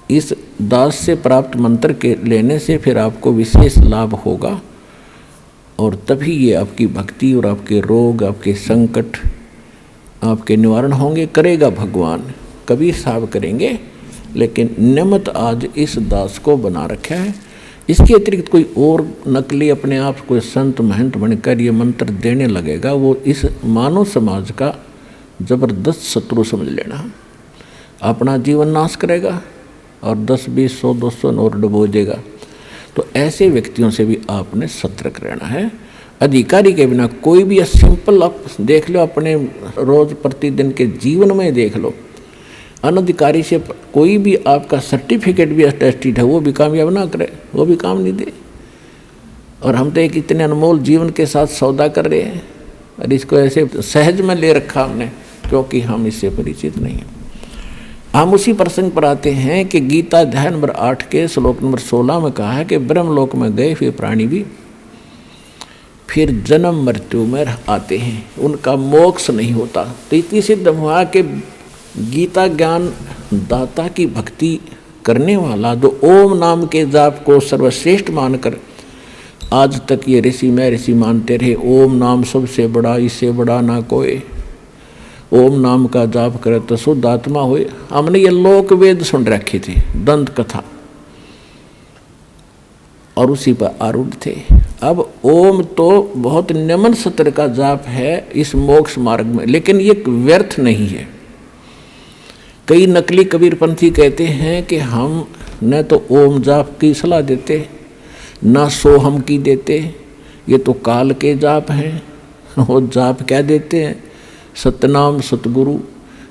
इस दास से प्राप्त मंत्र के लेने से फिर आपको विशेष लाभ होगा और तभी ये आपकी भक्ति और आपके रोग, आपके संकट, आपके निवारण होंगे। करेगा भगवान, कबीर साहब करेंगे, लेकिन निमित्त आज इस दास को बना रखा है। इसके अतिरिक्त कोई और नकली अपने आप को संत महंत बनकर ये मंत्र देने लगेगा, वो इस मानव समाज का जबरदस्त शत्रु समझ लेना। अपना जीवन नाश करेगा और 10, 20, 100, 200 और डुबो देगा। तो ऐसे व्यक्तियों से भी आपने सतर्क रहना है। अधिकारी के बिना कोई भी सिंपल आप देख लो, अपने रोज प्रतिदिन के जीवन में देख लो, अनधिकारी से कोई भी आपका सर्टिफिकेट भी अटेस्टेड है वो भी कामयाब ना करे, वो भी काम नहीं दे। और हम तो एक इतने अनमोल जीवन के साथ सौदा कर रहे हैं और इसको ऐसे सहज में ले रखा हमने, क्योंकि हम इससे परिचित नहीं हैं। हम उसी प्रसंग पर आते हैं कि गीता अध्याय नंबर 8 के श्लोक नंबर 16 में कहा है कि ब्रह्मलोक में गए फिर प्राणी भी फिर जन्म मृत्यु में आते हैं, उनका मोक्ष नहीं होता। तो इतनी सिद्ध हुआ कि गीता ज्ञान दाता की भक्ति करने वाला जो ओम नाम के जाप को सर्वश्रेष्ठ मानकर आज तक ये ऋषि मैं ऋषि मानते रहे, ओम नाम सबसे बड़ा, इससे बड़ा ना कोई, ओम नाम का जाप करे तो शुद्ध आत्मा हुए। हमने ये लोक वेद सुन रखी थी, दंत कथा, और उसी पर आरूढ़ थे। अब ओम तो बहुत निम्न सत्र का जाप है इस मोक्ष मार्ग में, लेकिन ये व्यर्थ नहीं है। कई नकली कबीरपंथी कहते हैं कि हम न तो ओम जाप की सलाह देते न सोहम की देते, ये तो काल के जाप हैं। वो जाप क्या देते हैं? सतनाम सतगुरु,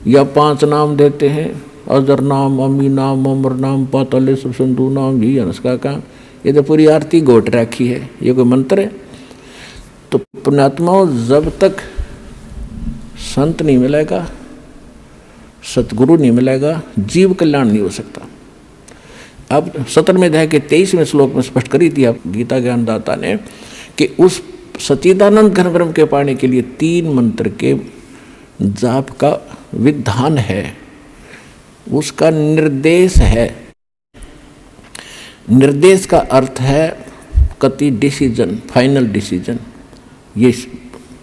या 5 नाम देते हैं, अजर नाम, अमी नाम, अमर नाम, पाताले सब संधु नाम, ही हंसका काम। ये तो पूरी आरती घोट रखी है, ये कोई मंत्र है? तो पुण्यात्माओं, जब तक संत नहीं मिलेगा, सतगुरु नहीं मिलेगा, जीव कल्याण नहीं हो सकता। अब 17वें अध्याय के 23वें श्लोक में स्पष्ट करी थी आप गीता ज्ञानदाता ने कि उस सच्चिदानंद घन ब्रह्म के पाने के लिए 3 मंत्र के जाप का विधान है, उसका निर्देश है। निर्देश का अर्थ है कति डिसीजन, फाइनल डिसीजन, ये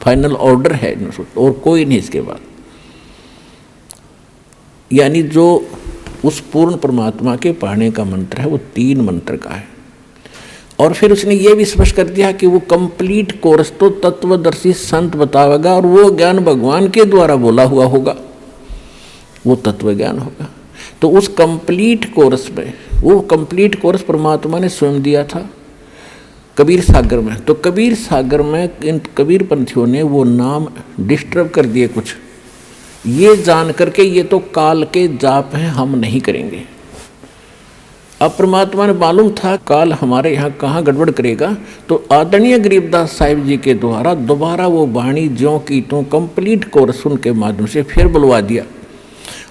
फाइनल ऑर्डर है और कोई नहीं इसके बाद। यानी जो उस पूर्ण परमात्मा के पाने का मंत्र है वो 3 मंत्र का है। और फिर उसने ये भी स्पष्ट कर दिया कि वो कंप्लीट कोर्स तो तत्वदर्शी संत बतावेगा और वो ज्ञान भगवान के द्वारा बोला हुआ होगा, वो तत्व ज्ञान होगा। तो उस कंप्लीट कोर्स में, वो कंप्लीट कोर्स परमात्मा ने स्वयं दिया था कबीर सागर में। तो कबीर सागर में इन कबीर पंथियों ने वो नाम डिस्टर्ब कर दिए कुछ, ये जान करके ये तो काल के जाप हैं, हम नहीं करेंगे। अब परमात्मा ने मालूम था काल हमारे यहाँ कहाँ गड़बड़ करेगा, तो आदरणीय गरीबदास साहिब जी के द्वारा दोबारा वो वाणी ज्यों की त्यों कंप्लीट कोर्स उनके माध्यम से फिर बुलवा दिया।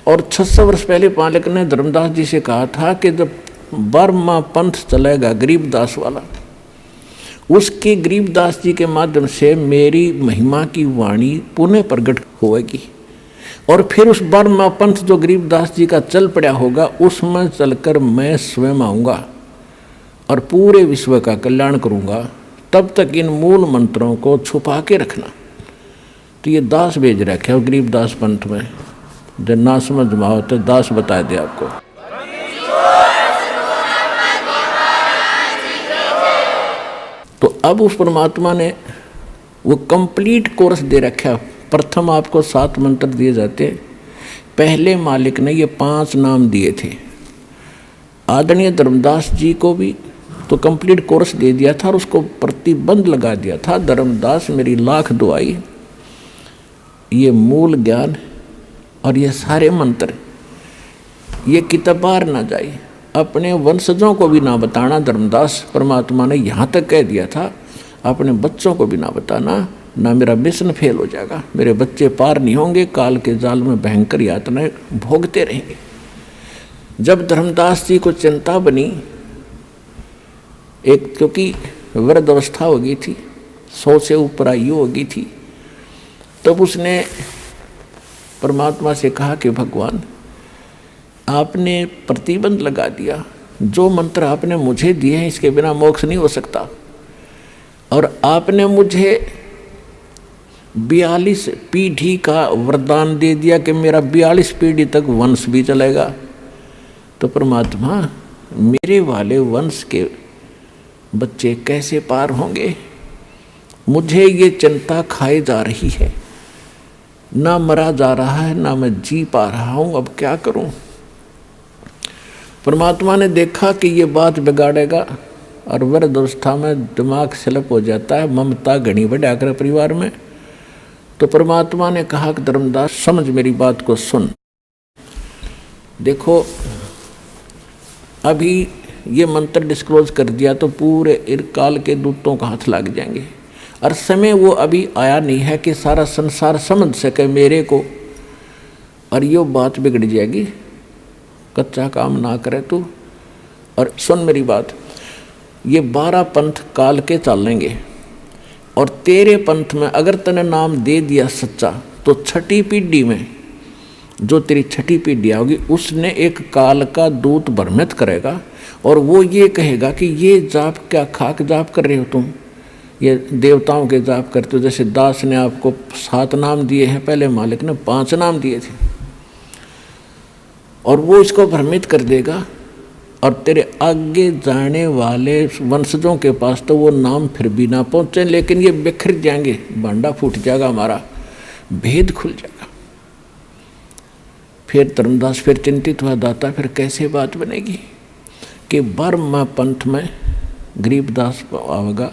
और 600 वर्ष पहले पालक ने धर्मदास जी से कहा था कि जब 12वां पंथ चलेगा गरीबदास वाला, उसके गरीबदास जी के माध्यम से मेरी महिमा की वाणी पुनः प्रकट होगी। और फिर उस 12वां पंथ जो गरीबदास जी का चल पड़ा होगा, उसमें चलकर मैं स्वयं आऊँगा और पूरे विश्व का कल्याण करूँगा। तब तक इन मूल मंत्रों को छुपा के रखना। तो ये दास भेज रखे और गरीबदास पंथ में जब ना समझ में आओ तो दास बता दे आपको। तो अब उस परमात्मा ने वो कंप्लीट कोर्स दे रखा। प्रथम आपको 7 मंत्र दिए जाते। पहले मालिक ने ये 5 नाम दिए थे। आदरणीय धर्मदास जी को भी तो कंप्लीट कोर्स दे दिया था और उसको प्रतिबंध लगा दिया था, धर्मदास मेरी लाख दुआई, ये मूल ज्ञान और ये सारे मंत्र ये किताब बाहर ना जाए, अपने वंशजों को भी ना बताना। धर्मदास परमात्मा ने यहाँ तक कह दिया था, अपने बच्चों को भी ना बताना, ना मेरा मिशन फेल हो जाएगा, मेरे बच्चे पार नहीं होंगे, काल के जाल में भयंकर यातनाएं भोगते रहेंगे। जब धर्मदास जी को चिंता बनी, एक क्योंकि वृद्ध अवस्था हो गई थी, 100 से ऊपर आयु हो गई थी, तब उसने परमात्मा से कहा कि भगवान आपने प्रतिबंध लगा दिया, जो मंत्र आपने मुझे दिए हैं इसके बिना मोक्ष नहीं हो सकता। और आपने मुझे 42 पीढ़ी का वरदान दे दिया कि मेरा 42 पीढ़ी तक वंश भी चलेगा। तो परमात्मा, मेरे वाले वंश के बच्चे कैसे पार होंगे? मुझे ये चिंता खाई जा रही है, ना मरा जा रहा है ना मैं जी पा रहा हूँ, अब क्या करूँ? परमात्मा ने देखा कि ये बात बिगाड़ेगा और वृद्ध अवस्था में दिमाग स्लिप हो जाता है, ममता घनी बढ़ा कर परिवार में। तो परमात्मा ने कहा कि धर्मदास समझ मेरी बात को सुन। देखो अभी ये मंत्र डिस्क्लोज कर दिया तो पूरे इरकाल के दूतों का हाथ लग जाएंगे, और समय वो अभी आया नहीं है कि सारा संसार समझ सके मेरे को, और ये बात बिगड़ जाएगी। कच्चा काम ना करे तू। और सुन मेरी बात, ये 12 पंथ काल के चलेंगे, और तेरे पंथ में अगर तने नाम दे दिया सच्चा, तो छठी पीढ़ी में जो तेरी छठी पीढ़ी आओगी उसने एक काल का दूत भ्रमित करेगा, और वो ये कहेगा कि ये जाप क्या खाक जाप कर रहे हो तुम, ये देवताओं के जाप करते हो। जैसे दास ने आपको 7 नाम दिए हैं, पहले मालिक ने 5 नाम दिए थे, और वो इसको भ्रमित कर देगा, और तेरे आगे जाने वाले वंशजों के पास तो वो नाम फिर भी ना पहुँचे, लेकिन ये बिखर जाएंगे, भांडा फूट जाएगा, हमारा भेद खुल जाएगा। फिर धर्मदास फिर चिंतित हुआ, दाता फिर कैसे बात बनेगी कि बर्मा पंथ में गरीबदास आवेगा,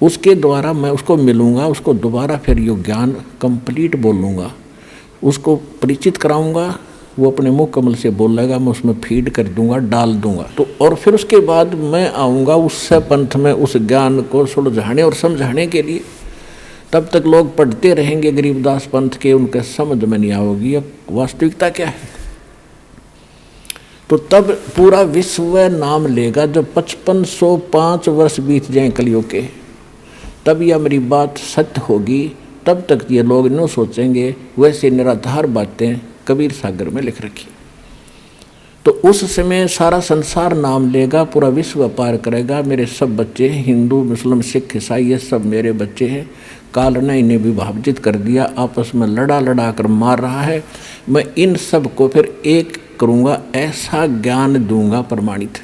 उसके द्वारा मैं उसको मिलूँगा, उसको दोबारा फिर यो ज्ञान कंप्लीट बोलूँगा, उसको परिचित कराऊँगा, वो अपने मुँह कमल से बोलेगा, मैं उसमें फीड कर दूंगा, डाल दूंगा। तो और फिर उसके बाद मैं आऊँगा उससे पंथ में उस ज्ञान को सुलझाने और समझाने के लिए। तब तक लोग पढ़ते रहेंगे गरीबदास पंथ के, उनके समझ में नहीं आओगी अब वास्तविकता क्या है। तो तब पूरा विश्व नाम लेगा, जब 5505 वर्ष बीत जाएं कलयुग के, तब यह मेरी बात सत्य होगी। तब तक ये लोग न सोचेंगे वैसे निराधार बातें कबीर सागर में लिख रखी। तो उस समय सारा संसार नाम लेगा, पूरा विश्व पार करेगा। मेरे सब बच्चे हैं, हिंदू मुस्लिम सिख ईसाई, ये सब मेरे बच्चे हैं। काल ने इन्हें विभाजित कर दिया, आपस में लड़ा कर मार रहा है। मैं इन सब को फिर एक करूँगा, ऐसा ज्ञान दूंगा प्रमाणित।